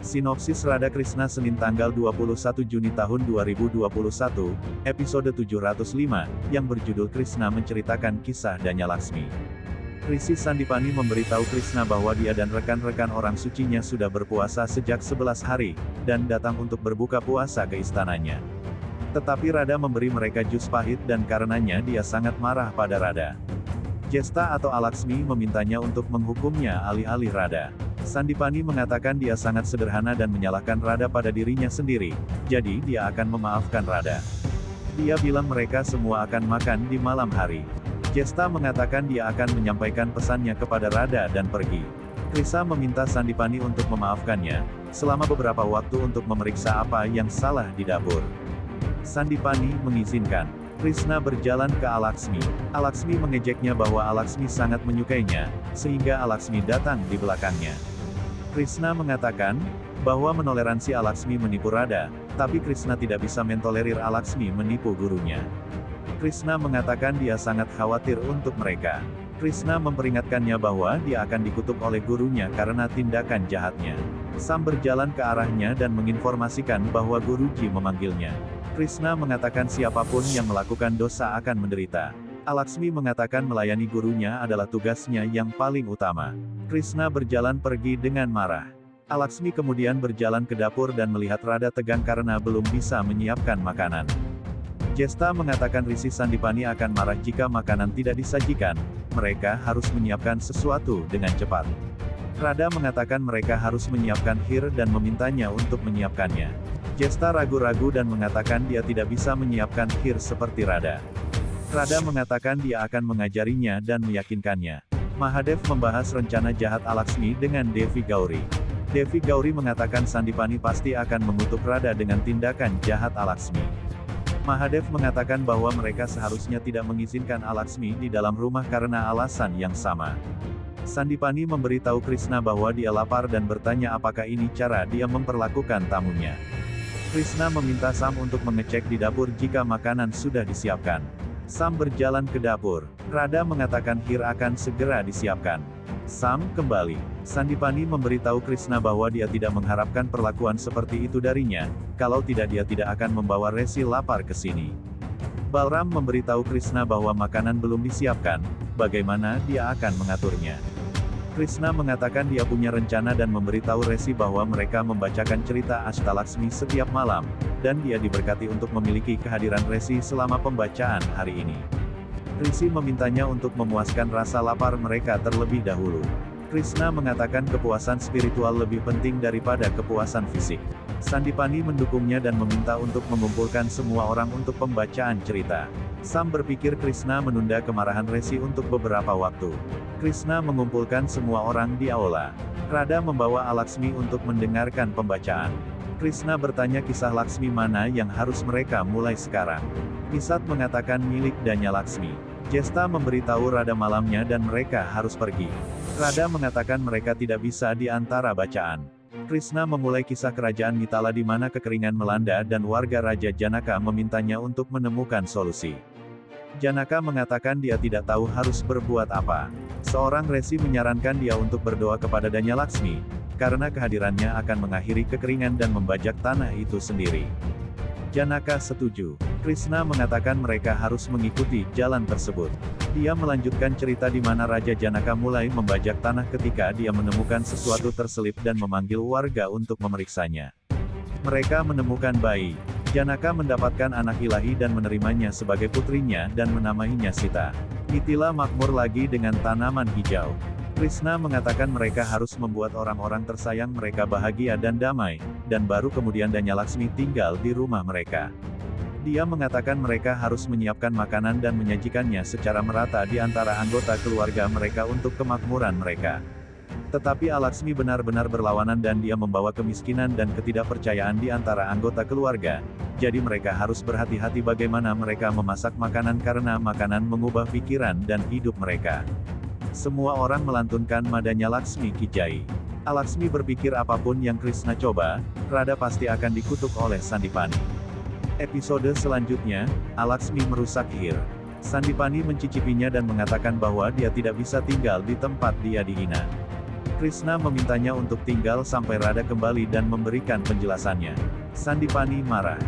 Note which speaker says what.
Speaker 1: Sinopsis Radha Krishna Senin tanggal 21 Juni tahun 2021, episode 705, yang berjudul Krishna menceritakan kisah Danya Laksmi. Rishi Sandipani memberitahu Krishna bahwa dia dan rekan-rekan orang sucinya sudah berpuasa sejak 11 hari, dan datang untuk berbuka puasa ke istananya. Tetapi Radha memberi mereka jus pahit dan karenanya dia sangat marah pada Radha. Jesta atau Alaksmi memintanya untuk menghukumnya alih-alih Radha. Sandipani mengatakan dia sangat sederhana dan menyalahkan Radha pada dirinya sendiri, jadi dia akan memaafkan Radha. Dia bilang mereka semua akan makan di malam hari. Jesta mengatakan dia akan menyampaikan pesannya kepada Radha dan pergi. Krishna meminta Sandipani untuk memaafkannya, selama beberapa waktu untuk memeriksa apa yang salah di dapur. Sandipani mengizinkan. Krishna berjalan ke Alaksmi. Alaksmi mengejeknya bahwa Alaksmi sangat menyukainya, sehingga Alaksmi datang di belakangnya. Krishna mengatakan bahwa menoleransi Alaksmi menipu Radha, tapi Krishna tidak bisa mentolerir Alaksmi menipu gurunya. Krishna mengatakan dia sangat khawatir untuk mereka. Krishna memperingatkannya bahwa dia akan dikutuk oleh gurunya karena tindakan jahatnya. Sam berjalan ke arahnya dan menginformasikan bahwa Guruji memanggilnya. Krishna mengatakan siapapun yang melakukan dosa akan menderita. Alaksmi mengatakan melayani gurunya adalah tugasnya yang paling utama. Krishna berjalan pergi dengan marah. Alaksmi kemudian berjalan ke dapur dan melihat Radha tegang karena belum bisa menyiapkan makanan. Jesta mengatakan Rishi Sandipani akan marah jika makanan tidak disajikan, mereka harus menyiapkan sesuatu dengan cepat. Radha mengatakan mereka harus menyiapkan khir dan memintanya untuk menyiapkannya. Jesta ragu-ragu dan mengatakan dia tidak bisa menyiapkan khir seperti Radha. Radha mengatakan dia akan mengajarinya dan meyakinkannya. Mahadev membahas rencana jahat Alaksmi dengan Devi Gauri. Devi Gauri mengatakan Sandipani pasti akan mengutuk Radha dengan tindakan jahat Alaksmi. Mahadev mengatakan bahwa mereka seharusnya tidak mengizinkan Alaksmi di dalam rumah karena alasan yang sama. Sandipani memberitahu Krishna bahwa dia lapar dan bertanya apakah ini cara dia memperlakukan tamunya. Krishna meminta Sam untuk mengecek di dapur jika makanan sudah disiapkan. Sam berjalan ke dapur. Radha mengatakan khir akan segera disiapkan. Sam kembali. Sandipani memberitahu Krishna bahwa dia tidak mengharapkan perlakuan seperti itu darinya, kalau tidak dia tidak akan membawa Resi lapar ke sini. Balram memberitahu Krishna bahwa makanan belum disiapkan, bagaimana dia akan mengaturnya. Krishna mengatakan dia punya rencana dan memberitahu Resi bahwa mereka membacakan cerita Ashtalaksmi setiap malam, dan dia diberkati untuk memiliki kehadiran Resi selama pembacaan hari ini. Rishi memintanya untuk memuaskan rasa lapar mereka terlebih dahulu. Krishna mengatakan kepuasan spiritual lebih penting daripada kepuasan fisik. Sandipani mendukungnya dan meminta untuk mengumpulkan semua orang untuk pembacaan cerita. Sam berpikir Krishna menunda kemarahan Resi untuk beberapa waktu. Krishna mengumpulkan semua orang di aula. Radha membawa Alaksmi untuk mendengarkan pembacaan. Krishna bertanya kisah Laksmi mana yang harus mereka mulai sekarang. Nisat mengatakan milik Danya Laksmi. Jesta memberitahu Radha malamnya dan mereka harus pergi. Radha mengatakan mereka tidak bisa di antara bacaan. Krishna memulai kisah kerajaan Mitala di mana kekeringan melanda dan warga Raja Janaka memintanya untuk menemukan solusi. Janaka mengatakan dia tidak tahu harus berbuat apa. Seorang Resi menyarankan dia untuk berdoa kepada Danya Laksmi, karena kehadirannya akan mengakhiri kekeringan dan membajak tanah itu sendiri. Janaka setuju. Krishna mengatakan mereka harus mengikuti jalan tersebut. Dia melanjutkan cerita di mana Raja Janaka mulai membajak tanah ketika dia menemukan sesuatu terselip dan memanggil warga untuk memeriksanya. Mereka menemukan bayi. Janaka mendapatkan anak ilahi dan menerimanya sebagai putrinya dan menamainya Sita. Mithila makmur lagi dengan tanaman hijau. Krishna mengatakan mereka harus membuat orang-orang tersayang mereka bahagia dan damai, dan baru kemudian Danya Laksmi tinggal di rumah mereka. Dia mengatakan mereka harus menyiapkan makanan dan menyajikannya secara merata di antara anggota keluarga mereka untuk kemakmuran mereka. Tetapi Alaksmi benar-benar berlawanan dan dia membawa kemiskinan dan ketidakpercayaan di antara anggota keluarga, jadi mereka harus berhati-hati bagaimana mereka memasak makanan karena makanan mengubah pikiran dan hidup mereka. Semua orang melantunkan Madanya Laksmi Kijai. Alaksmi berpikir apapun yang Krishna coba, Radha pasti akan dikutuk oleh Sandipani. Episode selanjutnya, Alaksmi merusak khir. Sandipani mencicipinya dan mengatakan bahwa dia tidak bisa tinggal di tempat dia dihina. Krishna memintanya untuk tinggal sampai Radha kembali dan memberikan penjelasannya. Sandipani marah.